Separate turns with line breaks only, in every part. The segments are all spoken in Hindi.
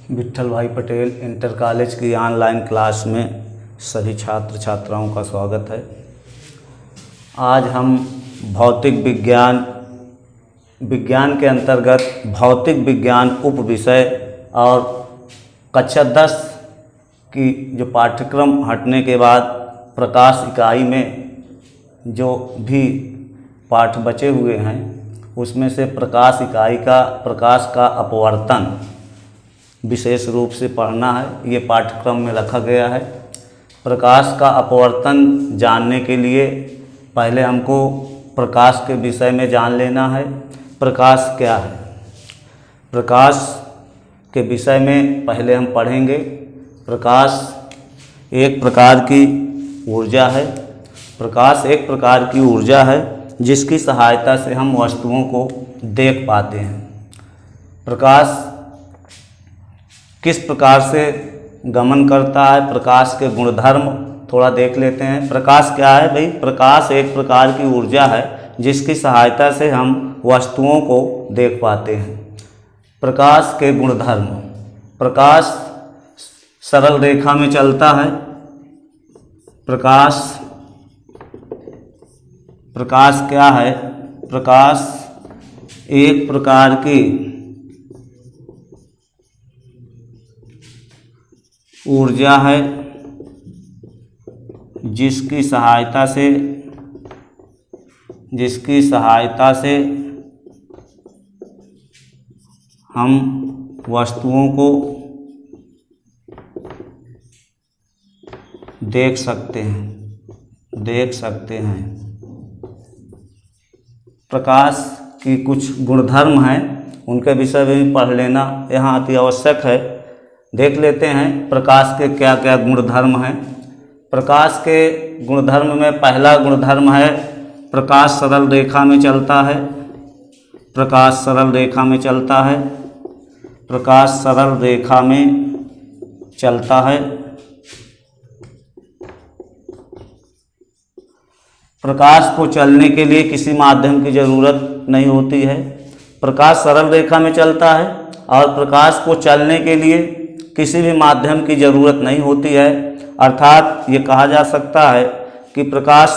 विट्ठल भाई पटेल इंटर कॉलेज की ऑनलाइन क्लास में सभी छात्र छात्राओं का स्वागत है। आज हम भौतिक विज्ञान के अंतर्गत भौतिक विज्ञान उप विषय और कक्षा 10 की जो पाठ्यक्रम हटने के बाद प्रकाश इकाई में जो भी पाठ बचे हुए हैं उसमें से प्रकाश इकाई का प्रकाश का अपवर्तन विशेष रूप से पढ़ना है। ये पाठ्यक्रम में रखा गया है। प्रकाश का अपवर्तन जानने के लिए पहले हमको प्रकाश के विषय में जान लेना है। प्रकाश क्या है? प्रकाश के विषय में पहले हम पढ़ेंगे। प्रकाश एक प्रकार की ऊर्जा है। प्रकाश एक प्रकार की ऊर्जा है जिसकी सहायता से हम वस्तुओं को देख पाते हैं। प्रकाश किस प्रकार से गमन करता है, प्रकाश के गुणधर्म थोड़ा देख लेते हैं। प्रकाश क्या है भाई? प्रकाश एक प्रकार की ऊर्जा है जिसकी सहायता से हम वस्तुओं को देख पाते हैं। प्रकाश के गुणधर्म। प्रकाश सरल रेखा में चलता है। प्रकाश क्या है? प्रकाश एक प्रकार की ऊर्जा है जिसकी सहायता से हम वस्तुओं को देख सकते हैं। प्रकाश की कुछ गुणधर्म हैं, उनके विषय में भी पढ़ लेना यहाँ अति आवश्यक है। देख लेते हैं प्रकाश के क्या क्या गुणधर्म हैं। प्रकाश के गुणधर्म में पहला गुणधर्म है प्रकाश सरल रेखा में चलता है। प्रकाश सरल रेखा में चलता है। प्रकाश सरल रेखा में चलता है। प्रकाश को चलने के लिए किसी माध्यम की जरूरत नहीं होती है। प्रकाश सरल रेखा में चलता है और प्रकाश को चलने के लिए किसी भी माध्यम की ज़रूरत नहीं होती है। अर्थात ये कहा जा सकता है कि प्रकाश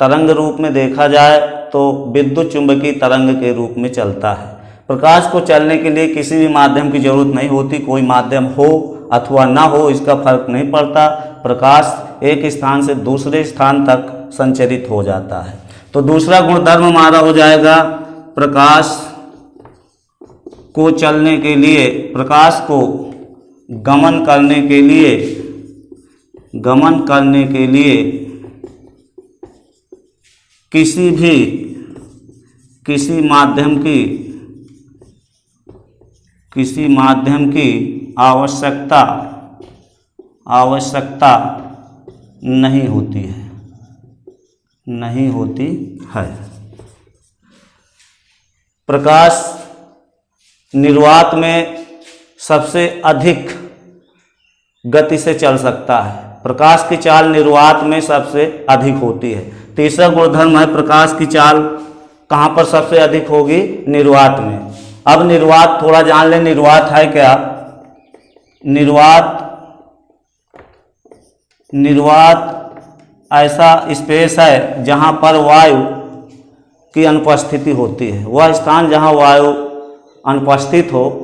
तरंग रूप में देखा जाए तो विद्युत चुंबकीय तरंग के रूप में चलता है। प्रकाश को चलने के लिए किसी भी माध्यम की ज़रूरत नहीं होती। कोई माध्यम हो अथवा ना हो इसका फर्क नहीं पड़ता। प्रकाश एक स्थान से दूसरे स्थान तक संचरित हो जाता है। तो दूसरा गुणधर्म हमारा हो जाएगा प्रकाश को चलने के लिए, प्रकाश को गमन करने के लिए किसी माध्यम की आवश्यकता नहीं होती है। प्रकाश निर्वात में सबसे अधिक गति से चल सकता है। प्रकाश की चाल निर्वात में सबसे अधिक होती है। तीसरा गुणधर्म है प्रकाश की चाल कहाँ पर सबसे अधिक होगी? निर्वात में। अब निर्वात थोड़ा जान लें। निर्वात है क्या? निर्वात ऐसा स्पेस है जहाँ पर वायु की अनुपस्थिति होती है। वह स्थान जहाँ वायु अनुपस्थित हो।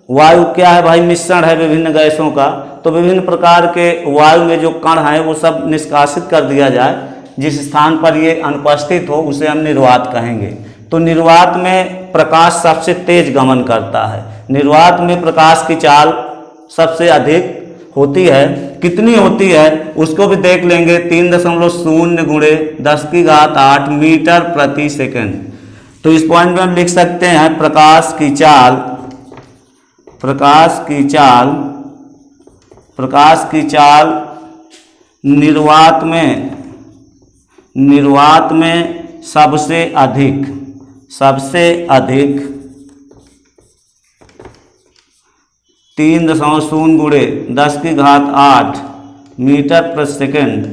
वायु क्या है भाई? मिश्रण है विभिन्न गैसों का। तो विभिन्न प्रकार के वायु में जो कण हैं वो सब निष्कासित कर दिया जाए। जिस स्थान पर ये अनुपस्थित हो उसे हम निर्वात कहेंगे। तो निर्वात में प्रकाश सबसे तेज गमन करता है। निर्वात में प्रकाश की चाल सबसे अधिक होती है। कितनी होती है उसको भी देख लेंगे। 3.0 × 10⁸ मीटर प्रति सेकंड। तो इस पॉइंट में हम लिख सकते हैं प्रकाश की चाल निर्वात में सबसे अधिक 3.0 × 10⁸ मीटर प्रति सेकंड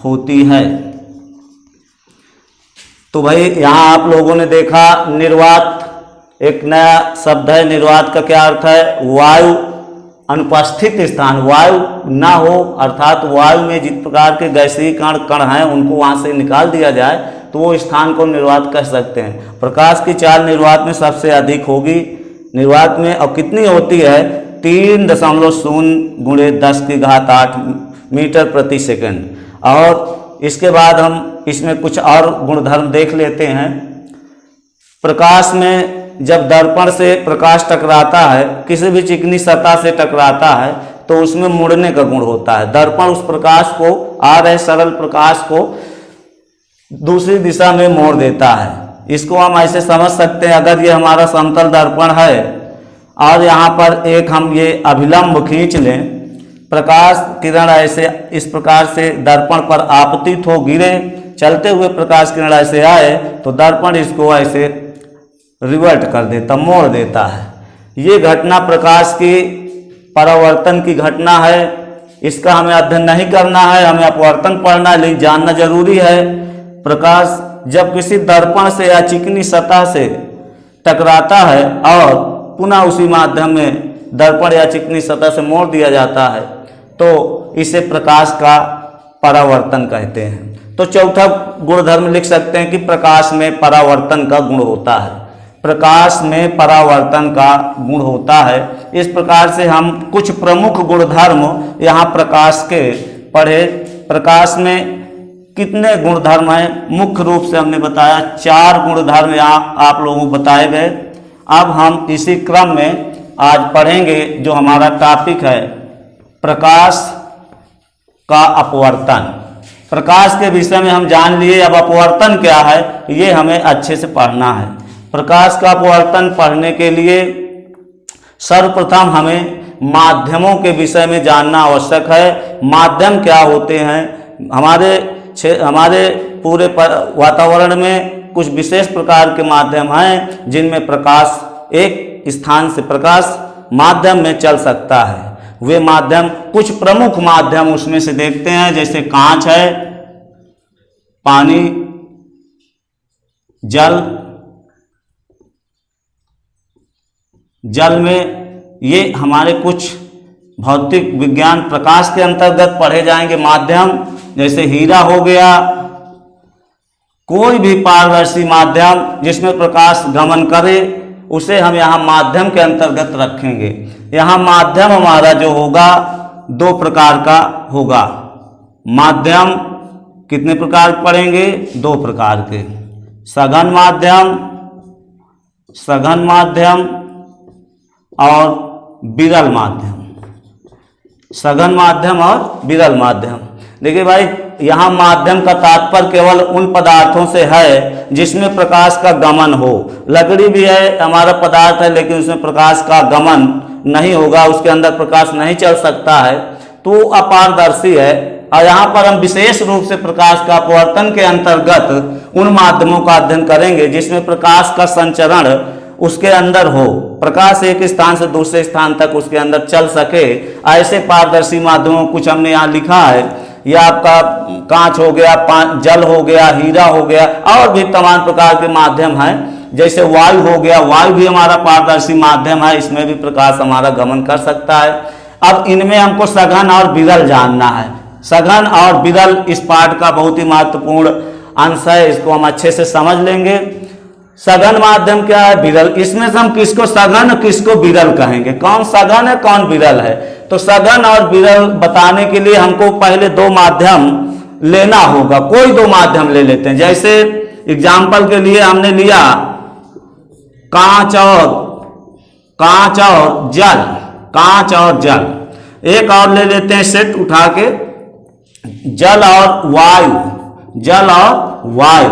होती है। तो भाई यहाँ आप लोगों ने देखा निर्वात एक नया शब्द है। निर्वात का क्या अर्थ है? वायु अनुपस्थित स्थान, वायु ना हो, अर्थात वायु में जिस प्रकार के गैसीय कण हैं उनको वहाँ से निकाल दिया जाए तो वो स्थान को निर्वात कह सकते हैं। प्रकाश की चाल निर्वात में सबसे अधिक होगी। निर्वात में अब कितनी होती है? 3.0 × 10⁸ मीटर प्रति सेकंड। और इसके बाद हम इसमें कुछ और गुणधर्म देख लेते हैं। प्रकाश में जब दर्पण से प्रकाश टकराता है, किसी भी चिकनी सतह से टकराता है, तो उसमें मुड़ने का गुण होता है। दर्पण उस प्रकाश को, आ रहे सरल प्रकाश को दूसरी दिशा में मोड़ देता है। इसको हम ऐसे समझ सकते हैं, अगर ये हमारा समतल दर्पण है और यहाँ पर एक हम ये अभिलंब खींच लें, प्रकाश किरण ऐसे इस प्रकार से दर्पण पर आपतित हो गिरे, चलते हुए प्रकाश किरण ऐसे आए तो दर्पण इसको ऐसे रिवर्ट कर देता, मोड़ देता है। ये घटना प्रकाश की परावर्तन की घटना है। इसका हमें अध्ययन नहीं करना है, हमें अपवर्तन पढ़ना है, लेकिन जानना जरूरी है। प्रकाश जब किसी दर्पण से या चिकनी सतह से टकराता है और पुनः उसी माध्यम में दर्पण या चिकनी सतह से मोड़ दिया जाता है तो इसे प्रकाश का परावर्तन कहते हैं। तो चौथा गुणधर्म लिख सकते हैं कि प्रकाश में परावर्तन का गुण होता है। प्रकाश में परावर्तन का गुण होता है। इस प्रकार से हम कुछ प्रमुख गुणधर्म यहाँ प्रकाश के पढ़े। प्रकाश में कितने गुणधर्म हैं? मुख्य रूप से हमने बताया 4 गुणधर्म यहाँ आप लोगों को बताए गए। अब हम इसी क्रम में आज पढ़ेंगे जो हमारा टॉपिक है प्रकाश का अपवर्तन। प्रकाश के विषय में हम जान लिए, अब अपवर्तन क्या है ये हमें अच्छे से पढ़ना है। प्रकाश का अपवर्तन पढ़ने के लिए सर्वप्रथम हमें माध्यमों के विषय में जानना आवश्यक है। माध्यम क्या होते हैं? हमारे पूरे वातावरण में कुछ विशेष प्रकार के माध्यम हैं जिनमें प्रकाश एक स्थान से प्रकाश माध्यम में चल सकता है। वे माध्यम, कुछ प्रमुख माध्यम उसमें से देखते हैं, जैसे कांच है, पानी, जल में ये हमारे कुछ भौतिक विज्ञान प्रकाश के अंतर्गत पढ़े जाएंगे माध्यम। जैसे हीरा हो गया, कोई भी पारदर्शी माध्यम जिसमें प्रकाश गमन करे उसे हम यहाँ माध्यम के अंतर्गत रखेंगे। यहाँ माध्यम हमारा जो होगा 2 प्रकार का होगा। माध्यम कितने प्रकार पढ़ेंगे? 2 प्रकार के, सघन माध्यम और विरल माध्यम। सघन माध्यम और विरल माध्यम। देखिए भाई, यहाँ माध्यम का तात्पर्य केवल उन पदार्थों से है जिसमें प्रकाश का गमन हो। लकड़ी भी है, हमारा पदार्थ है, लेकिन उसमें प्रकाश का गमन नहीं होगा, उसके अंदर प्रकाश नहीं चल सकता है, तो अपारदर्शी है। और यहाँ पर हम विशेष रूप से प्रकाश का अपवर्तन के अंतर्गत उन माध्यमों का अध्ययन करेंगे जिसमें प्रकाश का संचरण उसके अंदर हो, प्रकाश एक स्थान से दूसरे स्थान तक उसके अंदर चल सके। ऐसे पारदर्शी माध्यमों कुछ हमने यहाँ लिखा है। यह आपका कांच हो गया, जल हो गया, हीरा हो गया, और भी तमाम प्रकार के माध्यम हैं। जैसे वायु हो गया, वायु भी हमारा पारदर्शी माध्यम है, इसमें भी प्रकाश हमारा गमन कर सकता है। अब इनमें हमको सघन और विरल जानना है। सघन और विरल इस पाठ का बहुत ही महत्वपूर्ण अंश है, इसको हम अच्छे से समझ लेंगे। सघन माध्यम क्या है, विरल, इसमें से हम किसको सघन किसको विरल कहेंगे, कौन सघन है कौन विरल है। तो सघन और विरल बताने के लिए हमको पहले 2 माध्यम लेना होगा। कोई 2 माध्यम ले लेते हैं। जैसे एग्जाम्पल के लिए हमने लिया कांच और जल। एक और ले लेते हैं सेट उठा के, जल और वायु।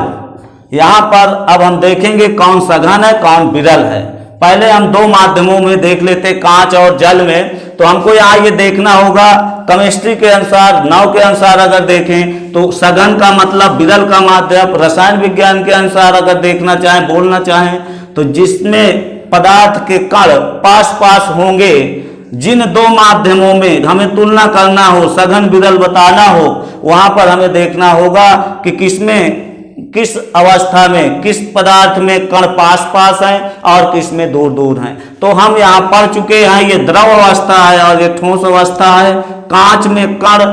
यहाँ पर अब हम देखेंगे कौन सघन है कौन विरल है। पहले हम 2 माध्यमों में देख लेते, कांच और जल में। तो हमको यहाँ ये देखना होगा, केमिस्ट्री के अनुसार, नाव के अनुसार अगर देखें तो सघन का मतलब विरल का माध्यम। रसायन विज्ञान के अनुसार अगर देखना चाहें, बोलना चाहें, तो जिसमें पदार्थ के कण पास होंगे, जिन 2 माध्यमों में हमें तुलना करना हो, सघन विरल बताना हो, वहां पर हमें देखना होगा कि किसमें किस अवस्था में, किस पदार्थ में कण पास पास हैं और किस में दूर दूर हैं। तो हम यहाँ पढ़ चुके हैं, ये द्रव अवस्था है और ये ठोस अवस्था है। कांच में कण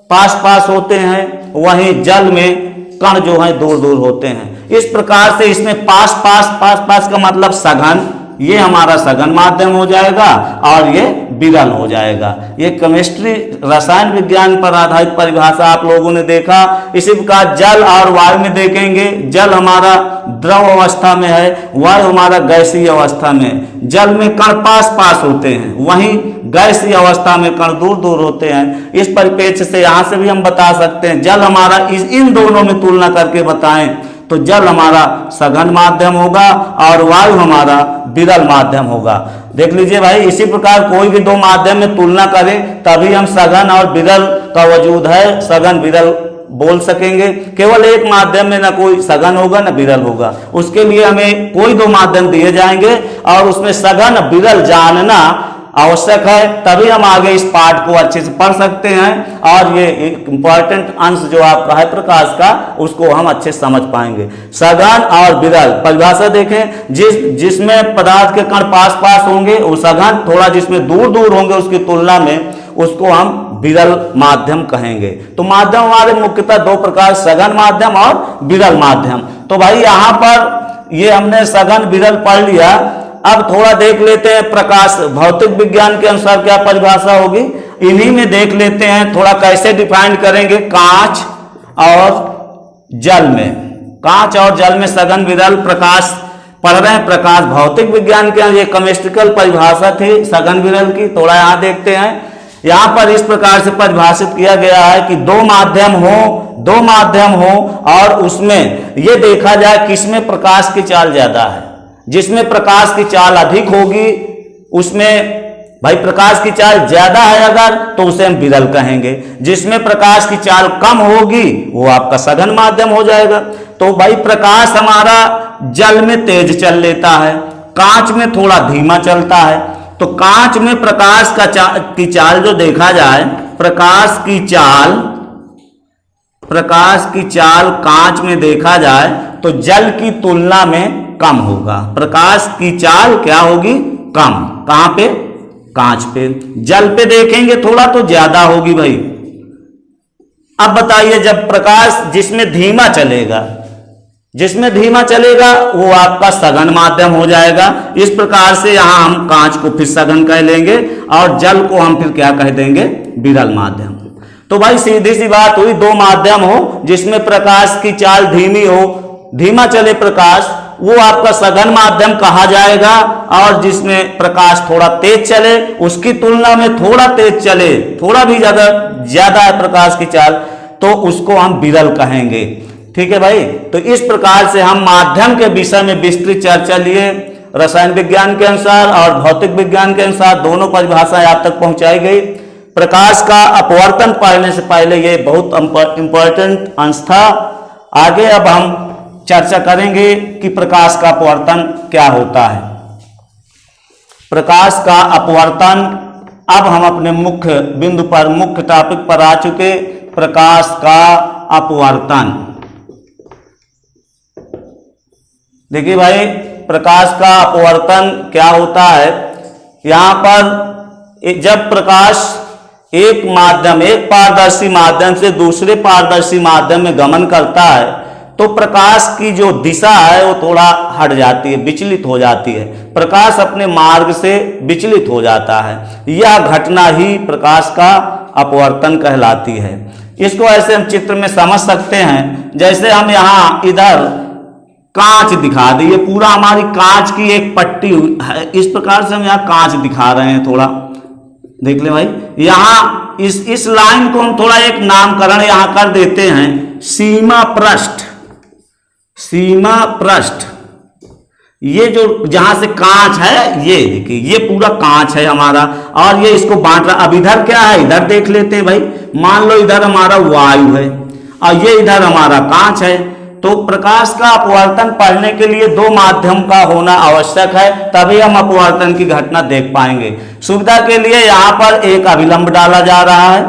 पास पास होते हैं, वहीं जल में कण जो है दूर दूर होते हैं। इस प्रकार से इसमें पास पास पास पास का मतलब सघन, ये हमारा सघन माध्यम हो जाएगा और ये विरल हो जाएगा। ये केमिस्ट्री रसायन विज्ञान पर आधारित परिभाषा आप लोगों ने देखा। इसी प्रकार जल और वायु में देखेंगे, जल हमारा द्रव अवस्था में है, वायु हमारा गैसीय अवस्था में है। जल में कण पास पास होते हैं, वहीं गैसीय अवस्था में कण दूर दूर होते हैं। इस परिप्रेक्ष्य से यहाँ से भी हम बता सकते हैं, जल हमारा इन दोनों में तुलना करके बताएं तो जल हमारा सघन माध्यम होगा और वायु हमारा विरल माध्यम होगा। देख लीजिए भाई, इसी प्रकार कोई भी दो माध्यम में तुलना करें तभी हम सघन और विरल का वजूद है, सघन विरल बोल सकेंगे। केवल एक माध्यम में ना कोई सघन होगा ना विरल होगा। उसके लिए हमें कोई दो माध्यम दिए जाएंगे और उसमें सघन विरल जानना आवश्यक है, तभी हम आगे इस पाठ को अच्छे से पढ़ सकते हैं और ये एक इंपॉर्टेंट अंश जो आपका है प्रकाश का, उसको हम अच्छे से समझ पाएंगे। सघन और विरल परिभाषा देखें, जिसमें पदार्थ के कण पास पास होंगे वो सघन, थोड़ा जिसमें दूर दूर होंगे उसकी तुलना में उसको हम विरल माध्यम कहेंगे। तो माध्यम हमारे मुख्यतः दो प्रकार, सघन माध्यम और विरल माध्यम। तो भाई यहाँ पर ये हमने सघन विरल पढ़ लिया। अब थोड़ा देख लेते हैं प्रकाश भौतिक विज्ञान के अनुसार क्या परिभाषा होगी, इन्हीं में देख लेते हैं थोड़ा कैसे डिफाइन करेंगे। कांच और जल में, कांच और जल में सघन विरल प्रकाश पढ़ रहे हैं। प्रकाश भौतिक विज्ञान के ये केमिस्ट्रिकल परिभाषा थी सघन विरल की। थोड़ा यहाँ देखते हैं, यहाँ पर इस प्रकार से परिभाषित किया गया है कि दो माध्यम हो और उसमें ये देखा जाए किसमें प्रकाश की चाल ज्यादा है। जिसमें प्रकाश की चाल अधिक होगी उसमें भाई प्रकाश की चाल ज्यादा है अगर, तो उसे हम विरल कहेंगे। जिसमें प्रकाश की चाल कम होगी वो आपका सघन माध्यम हो जाएगा। तो भाई प्रकाश हमारा जल में तेज चल लेता है, कांच में थोड़ा धीमा चलता है। तो कांच में प्रकाश की चाल जो देखा जाए, प्रकाश की चाल कांच में देखा जाए तो जल की तुलना में कम होगा। प्रकाश की चाल क्या होगी? कम। कहां पे? कांच पे। जल पे देखेंगे थोड़ा तो ज्यादा होगी भाई। अब बताइए, जब प्रकाश जिसमें धीमा चलेगा वो आपका सघन माध्यम हो जाएगा। इस प्रकार से यहां हम कांच को फिर सघन कह लेंगे और जल को हम फिर क्या कह देंगे? विरल माध्यम। तो भाई सीधी सी बात हुई, दो माध्यम हो जिसमें प्रकाश की चाल धीमी हो, धीमा चले प्रकाश, वो आपका सघन माध्यम कहा जाएगा। और जिसमें प्रकाश थोड़ा तेज चले, उसकी तुलना में थोड़ा तेज चले, थोड़ा भी ज्यादा है प्रकाश की चाल, तो उसको हम विरल कहेंगे। ठीक है भाई। तो इस प्रकार से हम माध्यम के विषय में विस्तृत चर्चा लिए। रसायन विज्ञान के अनुसार और भौतिक विज्ञान के अनुसार दोनों परिभाषाएं आप तक पहुंचाई गई। प्रकाश का अपवर्तन पढ़ने से पहले ये बहुत इंपॉर्टेंट अंश था। आगे अब हम चर्चा करेंगे कि प्रकाश का अपवर्तन क्या होता है। प्रकाश का अपवर्तन, अब हम अपने मुख्य बिंदु पर, मुख्य टॉपिक पर आ चुके। प्रकाश का अपवर्तन, देखिए भाई प्रकाश का अपवर्तन क्या होता है। यहां पर जब प्रकाश एक पारदर्शी माध्यम से दूसरे पारदर्शी माध्यम में गमन करता है तो प्रकाश की जो दिशा है वो थोड़ा हट जाती है, विचलित हो जाती है। प्रकाश अपने मार्ग से विचलित हो जाता है। यह घटना ही प्रकाश का अपवर्तन कहलाती है। इसको ऐसे हम चित्र में समझ सकते हैं, जैसे हम यहाँ इधर कांच दिखा दिए, पूरा हमारी कांच की एक पट्टी है। इस प्रकार से हम यहाँ कांच दिखा रहे हैं, थोड़ा देख ले भाई। यहाँ इस लाइन को हम थोड़ा एक नामकरण यहाँ कर देते हैं, सीमा पृष्ठ। सीमा पृष्ठ, ये जो जहां से कांच है, ये देखिए ये पूरा कांच है हमारा, और ये इसको बांट रहा। अब इधर क्या है, इधर देख लेते हैं भाई। मान लो इधर हमारा वायु है और ये इधर हमारा कांच है। तो प्रकाश का अपवर्तन पढ़ने के लिए दो माध्यम का होना आवश्यक है, तभी हम अपवर्तन की घटना देख पाएंगे। सुविधा के लिए यहां पर एक अभिलंब डाला जा रहा है,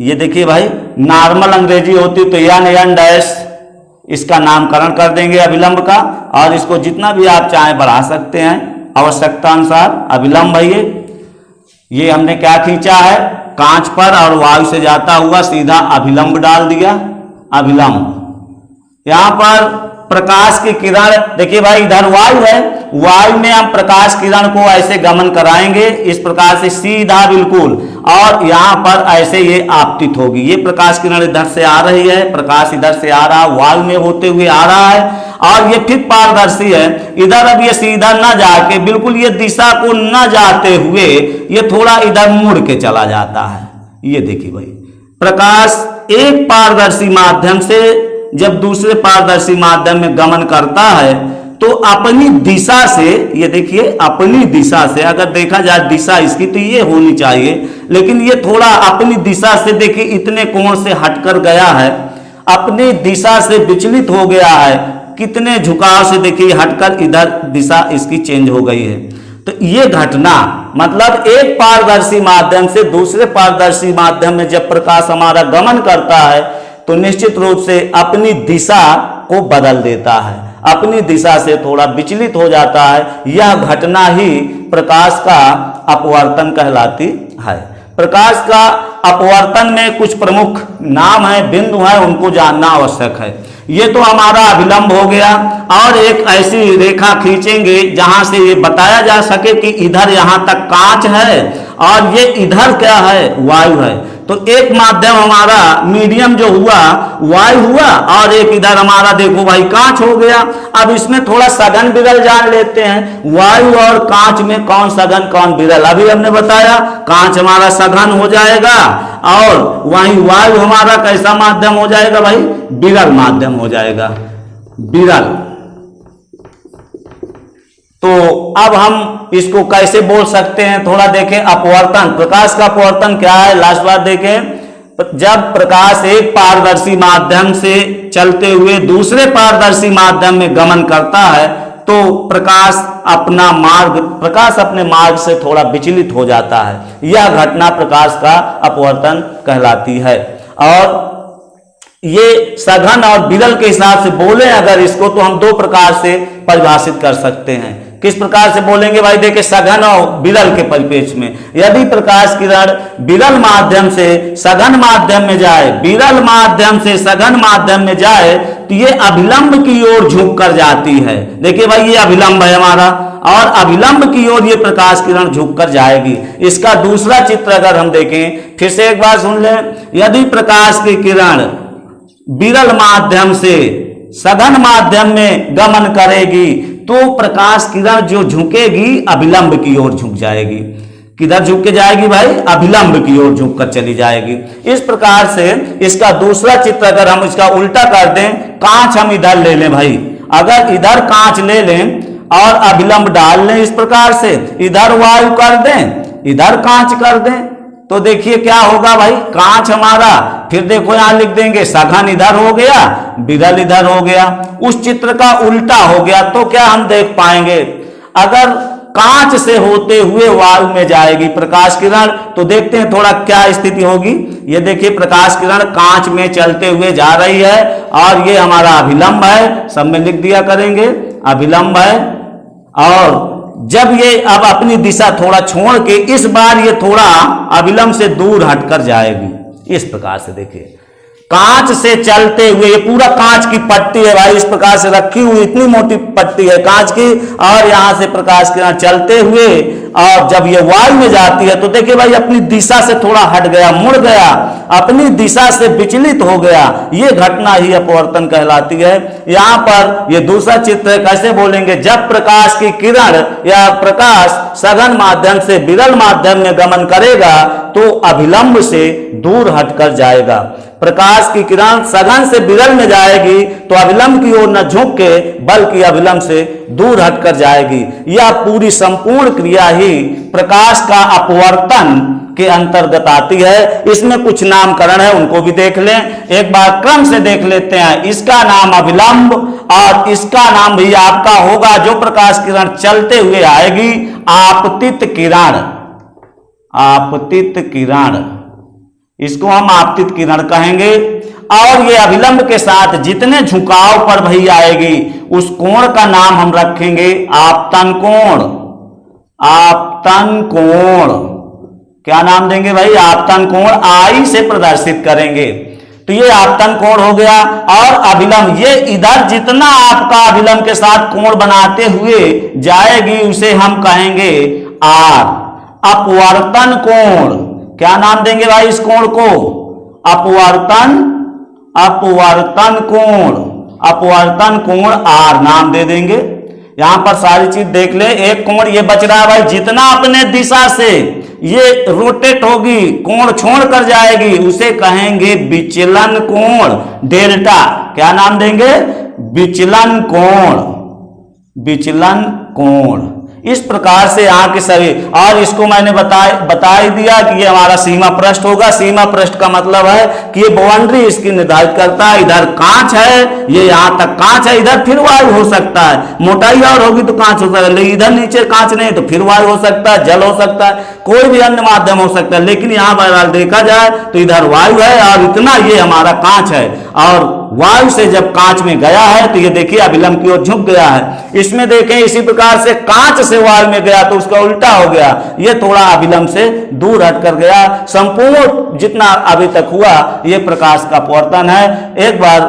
ये देखिए भाई, नॉर्मल अंग्रेजी होती तो यन डैश इसका नामकरण कर देंगे अभिलंब का, और इसको जितना भी आप चाहें बढ़ा सकते हैं आवश्यकता अनुसार। अभिलंब है ये हमने क्या खींचा है, कांच पर और वायु से जाता हुआ सीधा अभिलंब डाल दिया, अभिलंब। यहां पर प्रकाश की किरण, देखिए भाई इधर वायु है, वायु में हम प्रकाश किरण को ऐसे गमन कराएंगे इस प्रकार से सीधा बिल्कुल, और यहां पर ऐसे ये आपतित होगी। ये प्रकाश किरण इधर से आ रही है, प्रकाश इधर से आ रहा, वायु में होते हुए आ रहा है, और ये ठीक पारदर्शी है। इधर अब ये सीधा ना जाके बिल्कुल ये दिशा को न जाते हुए ये थोड़ा इधर मुड़ के चला जाता है। ये देखिए भाई, प्रकाश एक पारदर्शी माध्यम से जब दूसरे पारदर्शी माध्यम में गमन करता है तो अपनी दिशा से, ये देखिए अपनी दिशा से, अगर देखा जाए दिशा इसकी तो ये होनी चाहिए, लेकिन ये थोड़ा अपनी दिशा से देखिए इतने कोण से हटकर गया है, अपनी दिशा से विचलित हो गया है, कितने झुकाव से देखिए हटकर इधर दिशा इसकी चेंज हो गई है। तो ये घटना मतलब एक पारदर्शी माध्यम से दूसरे पारदर्शी माध्यम में जब प्रकाश हमारा गमन करता है तो निश्चित रूप से अपनी दिशा को बदल देता है, अपनी दिशा से थोड़ा विचलित हो जाता है। यह घटना ही प्रकाश का अपवर्तन कहलाती है। प्रकाश का अपवर्तन में कुछ प्रमुख नाम है, बिंदु है, उनको जानना आवश्यक है। ये तो हमारा अभिलंब हो गया, और एक ऐसी रेखा खींचेंगे जहां से ये बताया जा सके कि इधर यहां तक कांच है और ये इधर क्या है, वायु है। तो एक माध्यम हमारा मीडियम जो हुआ वायु हुआ, और एक इधर हमारा देखो भाई कांच हो गया। अब इसमें थोड़ा सघन विरल जान लेते हैं, वायु और कांच में कौन सघन कौन विरल। अभी हमने बताया कांच हमारा सघन हो जाएगा, और वहीं वायु हमारा कैसा माध्यम हो जाएगा भाई, विरल माध्यम हो जाएगा, विरल। तो अब हम इसको कैसे बोल सकते हैं, थोड़ा देखें। अपवर्तन, प्रकाश का अपवर्तन क्या है, लास्ट बार देखें। जब प्रकाश एक पारदर्शी माध्यम से चलते हुए दूसरे पारदर्शी माध्यम में गमन करता है तो प्रकाश अपने मार्ग से थोड़ा विचलित हो जाता है। यह घटना प्रकाश का अपवर्तन कहलाती है। और ये सघन और विरल के हिसाब से बोले अगर इसको, तो हम दो प्रकार से परिभाषित कर सकते हैं। किस प्रकार से बोलेंगे भाई, देखिए सघन और विरल के परिप्रेक्ष्य में, यदि प्रकाश किरण विरल माध्यम से सघन माध्यम में जाए, विरल माध्यम से सघन माध्यम में जाए तो ये अभिलंब की ओर झुक कर जाती है। देखिए भाई ये अभिलंब है हमारा, और अभिलंब की ओर ये प्रकाश किरण झुक कर जाएगी। इसका दूसरा चित्र अगर हम देखें, फिर से एक बार सुन लें। यदि प्रकाश की किरण विरल माध्यम से सघन माध्यम में गमन करेगी तो प्रकाश किरण जो झुकेगी अभिलंब की ओर झुक जाएगी। किधर झुक के जाएगी भाई, अभिलंब की ओर झुक कर चली जाएगी। इस प्रकार से इसका दूसरा चित्र अगर हम इसका उल्टा कर दें, कांच हम इधर ले लें भाई, अगर इधर कांच ले लें और अभिलंब डाल लें इस प्रकार से, इधर वायु कर दें इधर कांच कर दें, तो देखिए क्या होगा भाई, कांच हमारा, फिर देखो यहां लिख देंगे सघन इधर हो गया, विरल इधर हो गया, उस चित्र का उल्टा हो गया। तो क्या हम देख पाएंगे, अगर कांच से होते हुए वायु में जाएगी प्रकाश किरण तो देखते हैं थोड़ा क्या स्थिति होगी। ये देखिए प्रकाश किरण कांच में चलते हुए जा रही है, और ये हमारा अभिलंब है, सब में लिख दिया करेंगे अभिलंब है। और जब ये अब अपनी दिशा थोड़ा छोड़ के इस बार ये थोड़ा अभिलंब से दूर हटकर जाएगी, इस प्रकार से देखिए कांच से चलते हुए, ये पूरा कांच की पट्टी है भाई, इस प्रकार से रखी हुई इतनी मोटी पट्टी है कांच की, और यहां से प्रकाश किरण चलते हुए, और जब ये वायु में जाती है तो देखिए भाई अपनी दिशा से थोड़ा हट गया, मुड़ गया, अपनी दिशा से विचलित हो गया। ये घटना ही अपवर्तन कहलाती है। यहां पर ये दूसरा चित्र कैसे बोलेंगे, जब प्रकाश की किरण या प्रकाश सघन माध्यम से विरल माध्यम में गमन करेगा तो अभिलंब से दूर हटकर जाएगा। प्रकाश की किरण सघन से विरल में जाएगी तो अभिलंब की ओर न झुक के बल्कि अभिलंब से दूर हटकर जाएगी। यह पूरी संपूर्ण क्रिया ही प्रकाश का अपवर्तन के अंतर्गत आती है। इसमें कुछ नामकरण है, उनको भी देख लें, एक बार क्रम से देख लेते हैं। इसका नाम अभिलंब, और इसका नाम भी आपका होगा जो प्रकाश किरण चलते हुए आएगी, आपतित किरण। आपतित किरण इसको हम आपतित किरण कहेंगे। और ये अभिलंब के साथ जितने झुकाव पर भई आएगी उस कोण का नाम हम रखेंगे आपतन कोण। आपतन कोण क्या नाम देंगे भाई? आपतन कोण। आई से प्रदर्शित करेंगे तो ये आपतन कोण हो गया। और अभिलंब, ये इधर जितना आपका अभिलंब के साथ कोण बनाते हुए जाएगी उसे हम कहेंगे आर। अपवर्तन कोण, क्या नाम देंगे भाई इस कोण को? अपवर्तन, अपवर्तन कोण। अपवर्तन कोण आर नाम दे देंगे। यहां पर सारी चीज देख ले। एक कोण ये बच रहा है भाई, जितना अपने दिशा से ये रोटेट होगी, कोण छोड़ कर जाएगी, उसे कहेंगे विचलन कोण, डेल्टा। क्या नाम देंगे? विचलन कोण। विचलन कोण। इस प्रकार से यहाँ के सभी, और इसको मैंने बता ही दिया कि ये हमारा सीमा पृष्ठ होगा। सीमा पृष्ठ का मतलब है कि ये बाउंड्री इसकी निर्धारित करता है। इधर कांच है, ये यहाँ तक कांच है, इधर फिर वायु हो सकता है। मोटाई और होगी तो कांच हो सकता है, लेकिन इधर नीचे कांच नहीं तो फिर वायु हो सकता है, जल हो सकता है, कोई भी अन्य माध्यम हो सकता है। लेकिन यहाँ पर देखा जाए तो इधर वायु है और इतना ये हमारा कांच है, और वायु से जब कांच में गया है तो ये देखिए अभिलंब की ओर झुक गया है। इसमें देखें इसी प्रकार से कांच से वायु में गया तो उसका उल्टा हो गया, ये थोड़ा अभिलंब से दूर हट कर गया। संपूर्ण जितना अभी तक हुआ ये प्रकाश का अपवर्तन है। एक बार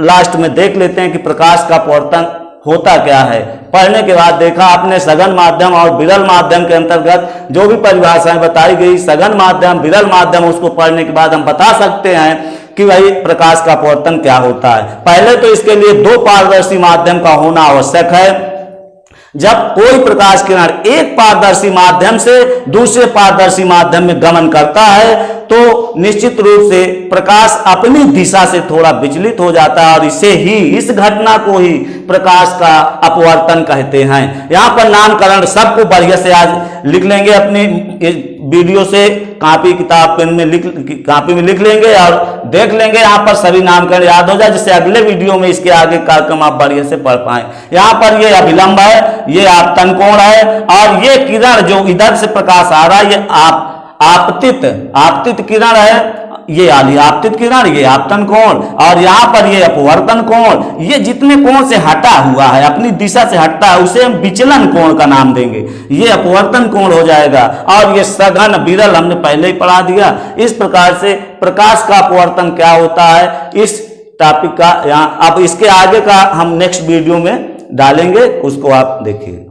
लास्ट में देख लेते हैं कि प्रकाश का अपवर्तन होता क्या है। पढ़ने के बाद देखा आपने सघन माध्यम और विरल माध्यम के अंतर्गत जो भी परिभाषाएं बताई गई, सघन माध्यम, विरल माध्यम, उसको पढ़ने के बाद हम बता सकते हैं कि भाई प्रकाश का अपवर्तन क्या होता है। पहले तो इसके लिए दो पारदर्शी माध्यम का होना आवश्यक है। जब कोई प्रकाश किरण एक पारदर्शी माध्यम से दूसरे पारदर्शी माध्यम में गमन करता है तो निश्चित रूप से प्रकाश अपनी दिशा से थोड़ा विचलित हो जाता है, और इसे ही, इस घटना को ही प्रकाश का अपवर्तन कहते हैं। यहाँ पर नामकरण सबको बढ़िया से आज लिख लेंगे, अपनी वीडियो से कॉपी किताब पेन में कॉपी में लिख लेंगे और देख लेंगे। यहाँ पर सभी नामकरण याद हो जाए, जिससे अगले वीडियो में इसके आगे कार्यक्रम आप बढ़िया से पढ़ पाए। यहाँ पर ये अभिलंब है, ये आपतन कोण है, और ये किरण जो इधर से प्रकाश आ रहा है ये आपतित किरण है। ये आली आपतित किरण, ये आपतन कोण, और यहाँ पर ये अपवर्तन कोण। ये जितने कोण से हटा हुआ है, अपनी दिशा से हटता है, उसे हम विचलन कोण का नाम देंगे। ये अपवर्तन कोण हो जाएगा। और ये सघन, विरल हमने पहले ही पढ़ा दिया। इस प्रकार से प्रकाश का अपवर्तन क्या होता है, इस टॉपिक का यहाँ, अब इसके आगे का हम नेक्स्ट वीडियो में डालेंगे, उसको आप देखिए।